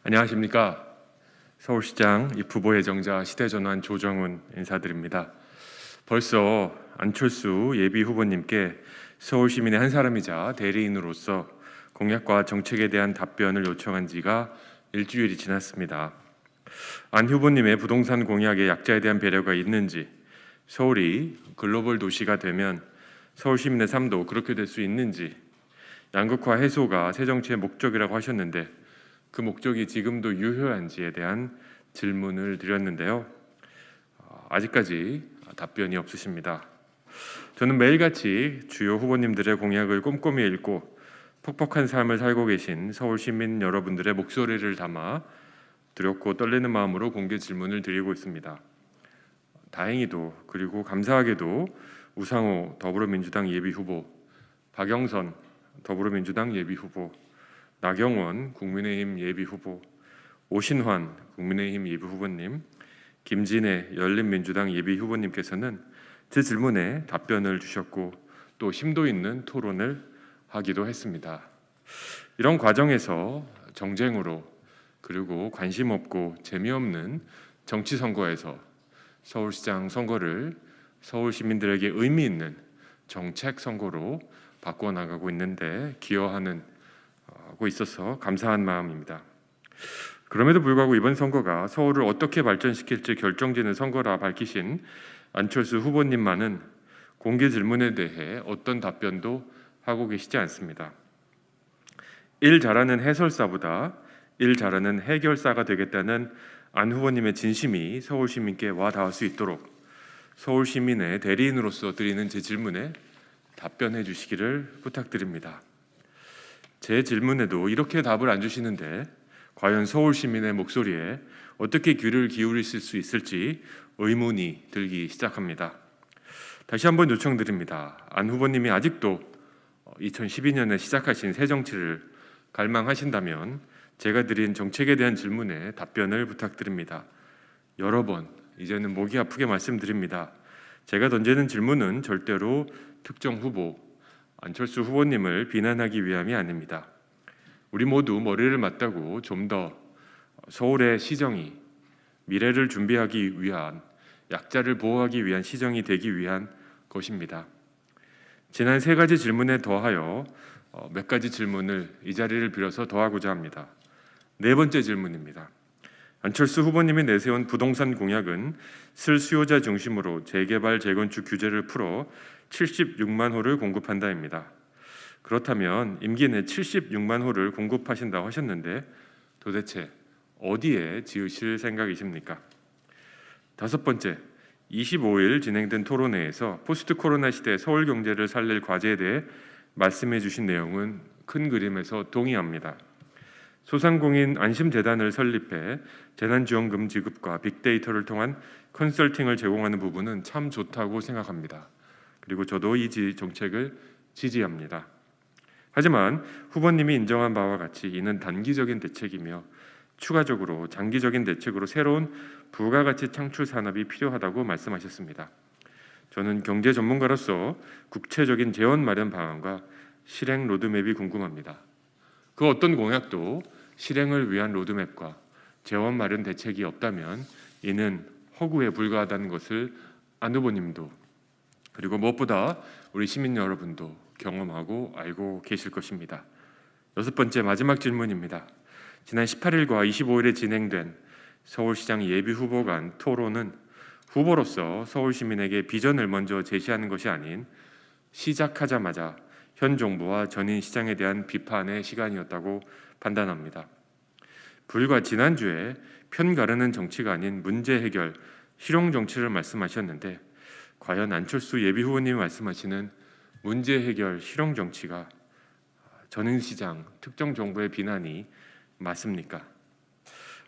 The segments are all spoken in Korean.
안녕하십니까. 서울시장 입후보 예정자 시대전환 조정훈 인사드립니다. 벌써 안철수 예비후보님께 서울시민의 한 사람이자 대리인으로서 공약과 정책에 대한 답변을 요청한 지가 일주일이 지났습니다. 안 후보님의 부동산 공약에 약자에 대한 배려가 있는지, 서울이 글로벌 도시가 되면 서울 시민의 삶도 그렇게 될 수 있는지, 양극화 해소가 새 정치의 목적이라고 하셨는데 그 목적이 지금도 유효한지에 대한 질문을 드렸는데요. 아직까지 답변이 없으십니다. 저는 매일같이 주요 후보님들의 공약을 꼼꼼히 읽고 퍽퍽한 삶을 살고 계신 서울 시민 여러분들의 목소리를 담아 두렵고 떨리는 마음으로 공개 질문을 드리고 있습니다. 다행히도 그리고 감사하게도 우상호 더불어민주당 예비후보, 박영선 더불어민주당 예비후보, 나경원 국민의힘 예비후보, 오신환 국민의힘 예비후보님, 김진애 열린민주당 예비후보님께서는 제 질문에 답변을 주셨고 또 심도 있는 토론을 하기도 했습니다. 이런 과정에서 정쟁으로 그리고 관심 없고 재미없는 정치 선거에서 서울시장 선거를 서울 시민들에게 의미 있는 정책 선거로 바꿔나가고 있는데 기여하고 있어서 감사한 마음입니다. 그럼에도 불구하고 이번 선거가 서울을 어떻게 발전시킬지 결정지는 선거라 밝히신 안철수 후보님만은 공개 질문에 대해 어떤 답변도 하고 계시지 않습니다. 일 잘하는 해설사보다 일 잘하는 해결사가 되겠다는 안 후보님의 진심이 서울 시민께 와 닿을 수 있도록 서울 시민의 대리인으로서 드리는 제 질문에 답변해 주시기를 부탁드립니다. 제 질문에도 이렇게 답을 안 주시는데 과연 서울 시민의 목소리에 어떻게 귀를 기울이실 수 있을지 의문이 들기 시작합니다. 다시 한번 요청드립니다. 안 후보님이 아직도 2012년에 시작하신 새 정치를 갈망하신다면 제가 드린 정책에 대한 질문에 답변을 부탁드립니다. 여러 번 이제는 목이 아프게 말씀드립니다. 제가 던지는 질문은 절대로 특정 후보, 안철수 후보님을 비난하기 위함이 아닙니다. 우리 모두 머리를 맞대고 좀 더 서울의 시정이 미래를 준비하기 위한, 약자를 보호하기 위한 시정이 되기 위한 것입니다. 지난 세 가지 질문에 더하여 몇 가지 질문을 이 자리를 빌어서 더하고자 합니다. 네 번째 질문입니다. 안철수 후보님이 내세운 부동산 공약은 실수요자 중심으로 재개발, 재건축 규제를 풀어 76만 호를 공급한다입니다. 그렇다면 임기 내 76만 호를 공급하신다고 하셨는데 도대체 어디에 지으실 생각이십니까? 다섯 번째, 25일 진행된 토론회에서 포스트 코로나 시대 서울 경제를 살릴 과제에 대해 말씀해 주신 내용은 큰 그림에서 동의합니다. 소상공인 안심재단을 설립해 재난지원금 지급과 빅데이터를 통한 컨설팅을 제공하는 부분은 참 좋다고 생각합니다. 그리고 저도 이 정책을 지지합니다. 하지만 후보님이 인정한 바와 같이 이는 단기적인 대책이며 추가적으로 장기적인 대책으로 새로운 부가가치 창출 산업이 필요하다고 말씀하셨습니다. 저는 경제 전문가로서 구체적인 재원 마련 방안과 실행 로드맵이 궁금합니다. 그 어떤 공약도 실행을 위한 로드맵과 재원 마련 대책이 없다면 이는 허구에 불과하다는 것을 안 후보님도 그리고 무엇보다 우리 시민 여러분도 경험하고 알고 계실 것입니다. 여섯 번째 마지막 질문입니다. 지난 18일과 25일에 진행된 서울시장 예비후보 간 토론은 후보로서 서울 시민에게 비전을 먼저 제시하는 것이 아닌 시작하자마자 현 정부와 전임 시장에 대한 비판의 시간이었다고 판단합니다. 불과 지난주에 편 가르는 정치가 아닌 문제 해결, 실용 정치를 말씀하셨는데 과연 안철수 예비후보님이 말씀하시는 문제 해결, 실용 정치가 전임 시장, 특정 정부의 비난이 맞습니까?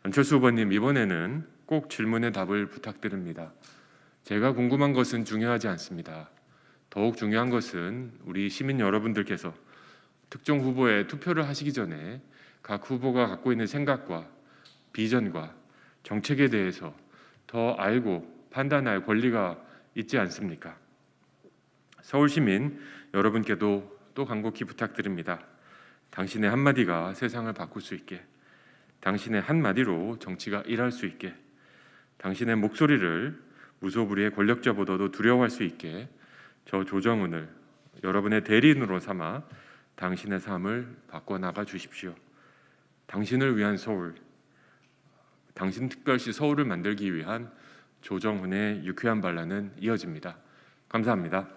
안철수 후보님, 이번에는 꼭 질문에 답을 부탁드립니다. 제가 궁금한 것은 중요하지 않습니다. 더욱 중요한 것은 우리 시민 여러분들께서 특정 후보에 투표를 하시기 전에 각 후보가 갖고 있는 생각과 비전과 정책에 대해서 더 알고 판단할 권리가 있지 않습니까? 서울 시민 여러분께도 또 간곡히 부탁드립니다. 당신의 한마디가 세상을 바꿀 수 있게 당신의 한마디로 정치가 일할 수 있게, 당신의 목소리를 무소불위의 권력자보다도 두려워할 수 있게 저 조정훈을 여러분의 대리인으로 삼아 당신의 삶을 바꿔나가 주십시오. 당신을 위한 서울, 당신 특별시 서울을 만들기 위한 조정훈의 유쾌한 반란은 이어집니다. 감사합니다.